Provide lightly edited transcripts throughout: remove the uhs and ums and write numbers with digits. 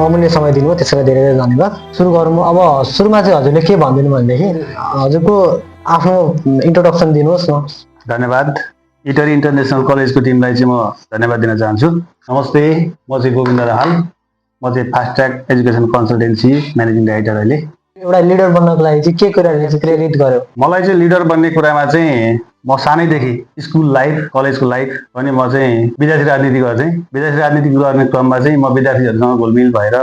अमूल्य समय दिनुभयो, त्यसैले धेरै धेरै धन्यवाद। सुरु गरौँ। अब सुरुमा चाहिँ हजुरले के भनिदिनु भनेदेखि हजुरको आफ्नो इन्ट्रोडक्सन दिनुहोस् न। धन्यवाद। इटरी इन्टरनेसनल कलेजको टिमलाई चाहिँ म धन्यवाद दिन चाहन्छु। नमस्ते, म चाहिँ गोविन्द दाहाल। म चाहिँ fast track education consultancy managing director अहिले। एउटा लिडर बन्नको लागि चाहिँ के कुराले चाहिँ प्रेरित गर्यो? मलाई चाहिँ लिडर बन्ने कुरामा चाहिँ म सानैदेखि स्कुल लाइफ, कलेजको लाइफ अनि म चाहिँ विद्यार्थी राजनीति गर्थेँ। विद्यार्थी राजनीति गर्ने क्रममा चाहिँ म विद्यार्थीहरूसँग घुलमिल भएर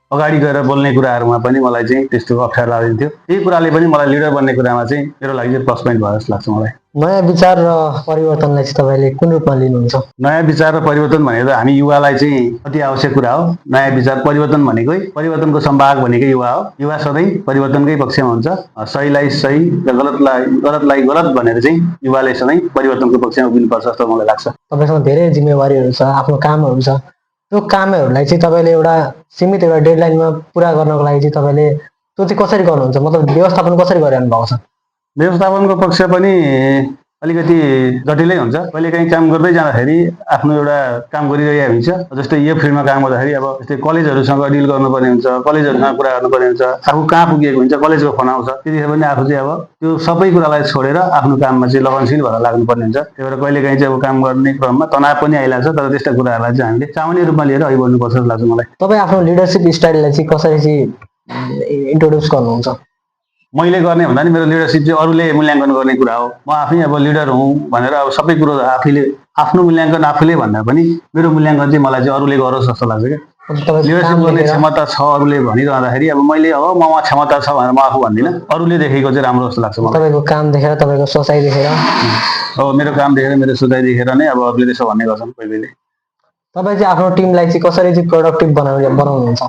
अगाडि गएर बोल्ने कुराहरूमा पनि मलाई चाहिँ त्यस्तो अप्ठ्यारो लाग्थ्यो। त्यही कुराले पनि मलाई लिडर बन्ने कुरामा चाहिँ मेरो लागि चाहिँ प्लस पोइन्ट भयो जस्तो लाग्छ मलाई। नयाँ विचार र परिवर्तनलाई चाहिँ तपाईँले कुन रूपमा लिनुहुन्छ? नयाँ विचार र परिवर्तन भनेको हामी युवालाई चाहिँ अति आवश्यक कुरा हो। नयाँ विचार परिवर्तन भनेकै परिवर्तनको सम्वाहक भनेकै युवा हो। युवा सधैँ परिवर्तनकै पक्षमा हुन्छ। सहीलाई सही र गलतलाई गलत भनेर चाहिँ युवाले सधैँ परिवर्तनको पक्षमा उभिनुपर्छ जस्तो मलाई लाग्छ। तपाईँसँग धेरै जिम्मेवारीहरू छ, आफ्नो कामहरू छ। त्यो कामहरूलाई चाहिँ तपाईँले एउटा सीमित एउटा डेडलाइनमा पुरा गर्नको लागि चाहिँ तपाईँले त्यो चाहिँ कसरी गर्नुहुन्छ? मतलब व्यवस्थापन कसरी गरिरहनु भएको छ? व्यवस्थापनको पक्ष पनि अलिकति जटिलै हुन्छ। कहिलेकाहीँ काम गर्दै जाँदाखेरि आफ्नो एउटा काम गरिरहेको हुन्छ। जस्तै यो फिल्डमा काम गर्दाखेरि अब जस्तै कलेजहरूसँग डिल गर्नुपर्ने हुन्छ, कलेजहरूसँग कुरा गर्नुपर्ने हुन्छ, आफू कहाँ पुगेको हुन्छ, कलेजको फोन आउँछ, त्यतिखेर पनि आफू चाहिँ अब त्यो सबै कुरालाई छोडेर आफ्नो काममा चाहिँ लगनशील भएर लाग्नुपर्ने हुन्छ। त्यही भएर कहिलेकाहीँ चाहिँ अब काम गर्ने क्रममा तनाव पनि आइलाग्छ, तर त्यस्ता कुराहरूलाई चाहिँ हामीले सामान्य रूपमा लिएर अघि बढ्नुपर्छ जस्तो लाग्छ मलाई। तपाईँ आफ्नो लिडरसिप स्टाइललाई चाहिँ कसरी चाहिँ इन्ट्रोड्युस गर्नुहुन्छ? मैले गर्ने भन्दा नि मेरो लिडरसिप चाहिँ अरूले मूल्याङ्कन गर्ने कुरा हो। म आफै अब लिडर हुँ भनेर अब सबै कुरो आफैले आफ्नो मूल्याङ्कन आफूले भन्दा पनि मेरो मूल्याङ्कन चाहिँ मलाई चाहिँ अरूले गरोस् जस्तो लाग्छ क्या। लिडरसिप गर्ने क्षमता छ अरूले भनिरहँदाखेरि अब मैले अब ममा क्षमता छ भनेर म आफू भन्दिनँ, अरूले देखेको चाहिँ राम्रो जस्तो लाग्छ मलाई। तपाईँको काम देखेर, तपाईँको सोचाइ देखेर? अब मेरो काम देखेर, मेरो सोचाइ देखेर नै अब अरूले त्यसो भन्ने गर्छन् कोही बेला। तपाईँ चाहिँ आफ्नो टिमलाई चाहिँ कसरी चाहिँ प्रोडक्टिभ बनाउनुहुन्छ?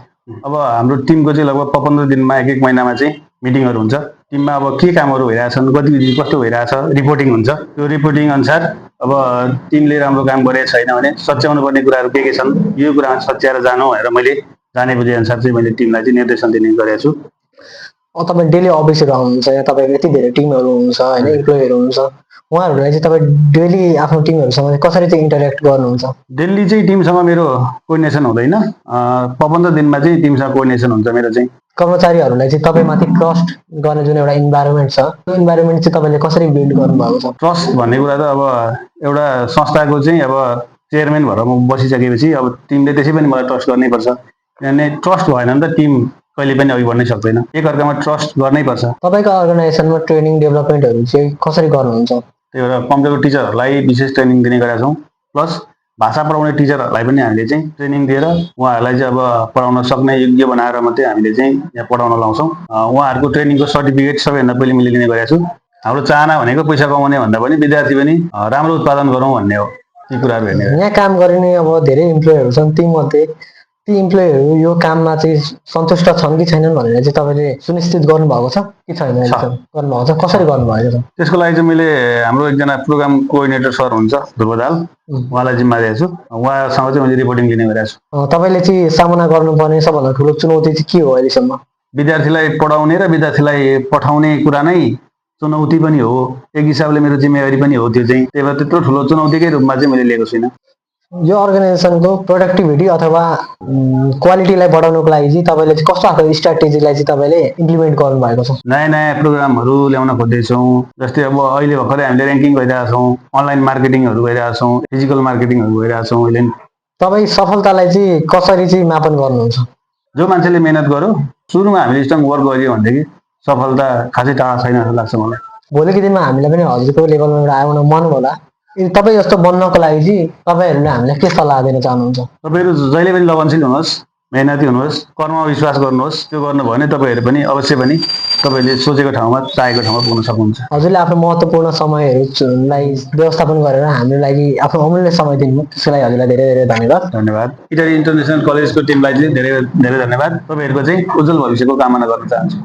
अब हाम्रो टिमको चाहिँ लगभग 15 दिनमा एक महिनामा चाहिँ मिटिङहरू हुन्छ। टिममा अब के कामहरू भइरहेछन्, गतिविधि कस्तो भइरहेछ, रिपोर्टिङ हुन्छ। त्यो रिपोर्टिङ अनुसार अब टिमले राम्रो काम गरेको छैन भने सच्याउनु पर्ने कुराहरू के छन्, यो कुरामा सच्याएर जानु भनेर मैले जाने बुझे अनुसार चाहिँ मैले टिमलाई चाहिँ निर्देशन दिने गरेको छु। तपाईँ डेली अफिसहरू आउनुहुन्छ, या तपाईँको यति धेरै टिमहरू हुनुहुन्छ होइन, इम्प्लोइहरू हुनुहुन्छ, उहाँहरूलाई चाहिँ तपाईँ डेली आफ्नो टिमहरूसँग कसरी चाहिँ इन्टरेक्ट गर्नुहुन्छ? डेली चाहिँ टिमसँग मेरो कोअर्डिनेसन हुँदैन। 15 दिनमा चाहिँ टिमसँग कोअर्डिनेसन हुन्छ मेरो चाहिँ। कर्मचारीहरूलाई चाहिँ तपाईँमाथि ट्रस्ट गर्ने जुन एउटा इन्भाइरोमेन्ट छ, त्यो इन्भाइरोमेन्ट चाहिँ तपाईँले कसरी बिल्ड गर्नुभएको छ? ट्रस्ट भन्ने कुरा त अब एउटा संस्थाको चाहिँ अब चेयरम्यान भएर म बसिसकेपछि अब टिमले त्यसै पनि मलाई ट्रस्ट गर्नैपर्छ। किनभने ट्रस्ट भएन भने त टिम कहिले पनि अघि बढ्नै सक्दैन। एकअर्कामा ट्रस्ट गर्नै पर्छ। तपाईँको अर्गनाइजेसनमा ट्रेनिङ डेभलपमेन्टहरू चाहिँ कसरी गर्नुहुन्छ? त्यही भएर कम्प्युटर टिचरहरूलाई विशेष ट्रेनिङ दिने गरेका छौँ। प्लस भाषा पढाउने टिचरहरूलाई पनि हामीले चाहिँ ट्रेनिङ दिएर उहाँहरूलाई चाहिँ अब पढाउन सक्ने योग्य बनाएर मात्रै हामीले चाहिँ यहाँ पढाउन लाउँछौँ। उहाँहरूको ट्रेनिङको सर्टिफिकेट सबैभन्दा पहिले मैले लिने गरेको छु। हाम्रो चाहना भनेको पैसा कमाउने भन्दा पनि विद्यार्थी पनि राम्रो उत्पादन गरौँ भन्ने हो। ती कुराहरू हेर्ने। यहाँ काम गर्ने अब धेरै इम्प्लोइहरू छन्, ती इम्प्लोइहरू यो काममा चाहिँ सन्तुष्ट छन् कि छैनन् भनेर चाहिँ तपाईँले सुनिश्चित गर्नुभएको छ कि छैन? गर्नुभएको छ, कसरी गर्नुभएको छ? त्यसको लागि चाहिँ मैले हाम्रो एकजना प्रोग्राम कोअर्डिनेटर सर हुन्छ ध्रुव दाहाल, उहाँलाई जिम्मा दिएको छु। उहाँसँग चाहिँ मैले रिपोर्टिङ लिने गरेको छु। तपाईँले चाहिँ सामना गर्नुपर्ने सबभन्दा ठुलो चुनौती चाहिँ के हो अहिलेसम्म? विद्यार्थीलाई पढाउने र विद्यार्थीलाई पठाउने कुरा नै चुनौती पनि हो, एक हिसाबले मेरो जिम्मेवारी पनि हो त्यो चाहिँ। त्यही भएर त्यत्रो ठुलो चुनौतीकै रूपमा चाहिँ मैले लिएको छुइनँ। यो अर्गनाइजेसनको प्रोडक्टिभिटी अथवा क्वालिटीलाई बढाउनको लागि चाहिँ तपाईँले चाहिँ कस्तो खालको स्ट्राटेजीलाई चाहिँ तपाईँले इम्प्लिमेन्ट गर्नुभएको छ? नयाँ नयाँ प्रोग्रामहरू ल्याउन खोज्दैछौँ। जस्तै अब अहिले भर्खरै हामीले ऱ्याङ्किङ गरिरहेका छौँ, अनलाइन मार्केटिङहरू गरिरहेका छौँ, फिजिकल मार्केटिङहरू गरिरहेका छौँ। अहिले तपाईँ सफलतालाई चाहिँ कसरी चाहिँ मापन गर्नुहुन्छ? जो मान्छेले मेहनत गर्यो, सुरुमा हामीले स्ट्रङ वर्क गरियो भनेदेखि सफलता खासै टाढा छैन जस्तो लाग्छ मलाई। भोलिको दिनमा हामीलाई पनि हजुरको लेभलमा एउटा आउन मन होला। तपाईँ जस्तो बन्नको लागि चाहिँ तपाईँहरूले हामीलाई के सल्लाह दिन चाहनुहुन्छ? तपाईँहरू जहिले पनि लगनशील हुनुहोस्, मेहनती हुनुहोस्, कर्ममा विश्वास गर्नुहोस्। त्यो गर्नुभयो भने तपाईँहरू पनि अवश्य पनि तपाईँले सोचेको ठाउँमा, चाहेको ठाउँमा पुग्न सक्नुहुन्छ। हजुरले आफ्नो महत्त्वपूर्ण समयहरूलाई व्यवस्थापन गरेर हाम्रो लागि आफ्नो अमूल्य समय दिनुभयो, त्यसको लागि हजुरलाई धेरै धेरै धन्यवाद। धन्यवाद। इटरी इन्टरनेसनल कलेजको टिमलाई चाहिँ धेरै धेरै धन्यवाद। तपाईँहरूको चाहिँ उज्जवल भविष्यको कामना गर्न चाहन्छु।